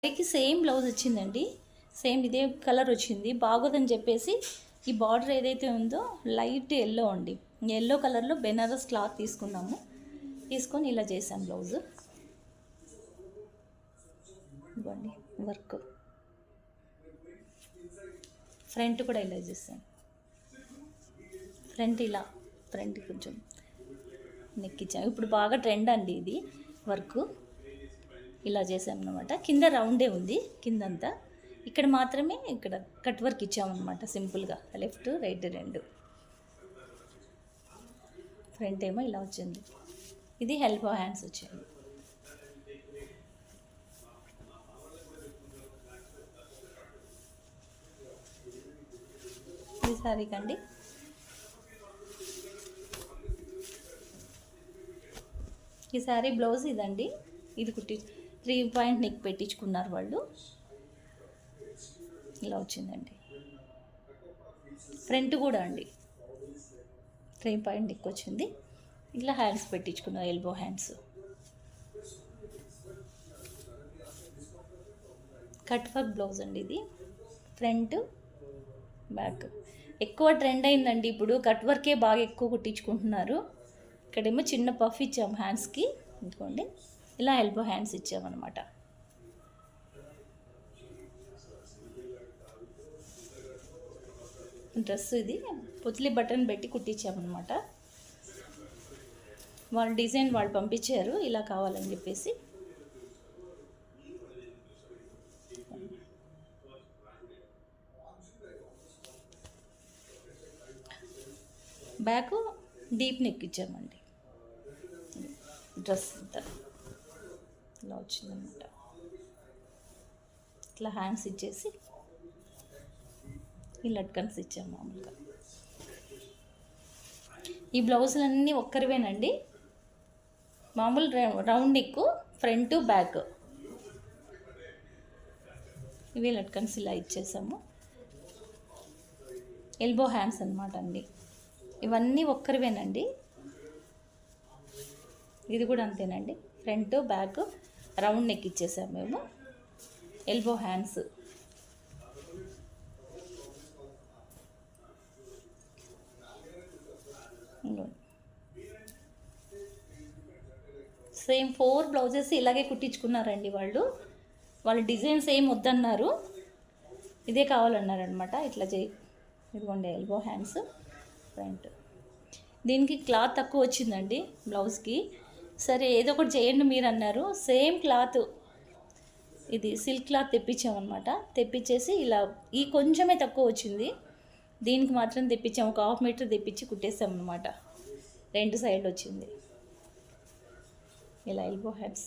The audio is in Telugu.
శారీకి సేమ్ బ్లౌజ్ వచ్చిందండి. సేమ్ ఇదే కలర్ వచ్చింది. బాగోదని చెప్పేసి ఈ బార్డర్ ఏదైతే ఉందో లైట్ ఎల్లో అండి. ఎల్లో కలర్లో బెనారస్ క్లాత్ తీసుకున్నాము. తీసుకొని ఇలా చేసాం బ్లౌజు. ఇవ్వండి వర్క్. ఫ్రంట్ కూడా ఇలా చేసాం. ఫ్రంట్ ఇలా ఫ్రంట్ కొంచెం నెక్కిచ్చాం. ఇప్పుడు బాగా ట్రెండ్ అండి ఇది వర్క్. ఇలా చేసామన్నమాట. కింద రౌండే ఉంది కిందంతా. ఇక్కడ మాత్రమే ఇక్కడ కట్ వర్క్ ఇచ్చామన్నమాట సింపుల్గా. లెఫ్ట్ రైట్ రెండు. ఫ్రంట్ ఏమో ఇలా వచ్చింది. ఇది హెల్ప్ హ్యాండ్స్ వచ్చాయి. ఈ సారీ కండి. ఈ సారీ బ్లౌజ్ ఇదండి. ఇది కుట్టి 3 పాయింట్ నెక్ పెట్టించుకున్నారు వాళ్ళు. ఇలా వచ్చిందండి. ఫ్రంట్ కూడా అండి 3 పాయింట్ నెక్ వచ్చింది. ఇలా హ్యాండ్స్ పెట్టించుకున్నారు, elbow hands. Cut work blouse అండి ఇది. ఫ్రంట్ బ్యాక్ ఎక్కువ ట్రెండ్ అయిందండి ఇప్పుడు. కట్ వర్కే బాగా ఎక్కువ కుట్టించుకుంటున్నారు. ఇక్కడేమో చిన్న పఫ్ ఇచ్చాము హ్యాండ్స్కి. ఎందుకోండి ఇలా ఎల్బో హ్యాండ్స్ ఇచ్చామన్నమాట. డ్రెస్ ఇది పొత్లి బటన్ పెట్టి కుట్టించామన్నమాట. వాళ్ళ డిజైన్ వాళ్ళు పంపించారు ఇలా కావాలని చెప్పేసి. బ్యాక్ డీప్ నెక్ ఇచ్చామండి. డ్రెస్ అంతా ఇలా వచ్చిందన్నమాట. ఇట్లా హ్యాండ్స్ ఇచ్చేసి ఈ లట్కన్స్ ఇచ్చాము మామూలుగా. ఈ బ్లౌజులన్నీ ఒక్కరివేనండి. మామూలు రౌండ్ నెక్, ఫ్రంట్ బ్యాక్. ఇవి లట్కన్స్ ఇలా ఇచ్చేసాము. ఎల్బో హ్యాండ్స్ అనమాట అండి. ఇవన్నీ ఒక్కరివేనండి. ఇది కూడా అంతేనండి. ఫ్రంట్ బ్యాక్ రౌండ్ నెక్ ఇచ్చేసాము మేము. Elbow hands. సేమ్ 4 బ్లౌజెస్ ఇలాగే కుట్టించుకున్నారండి వాళ్ళు. వాళ్ళ డిజైన్స్ ఏం వద్దన్నారు, ఇదే కావాలన్నారు అనమాట. ఇట్లా ఇదిగోండి ఎల్బో హ్యాండ్స్ ఫ్రంట్. దీనికి క్లాత్ తక్కువ వచ్చిందండి బ్లౌజ్కి. సరే ఏదో ఒకటి చేయండి మీరు అన్నారు. సేమ్ క్లాత్ ఇది సిల్క్ క్లాత్ తెప్పించామన్నమాట. తెప్పించేసి ఇలా ఈ కొంచెమే తక్కువ వచ్చింది. దీనికి మాత్రం తెప్పించాము. 1/2 మీటర్ తెప్పించి కుట్టేసామన్నమాట. 2 సైడ్లు వచ్చింది ఇలా ఎల్బో హ్యాండ్స్.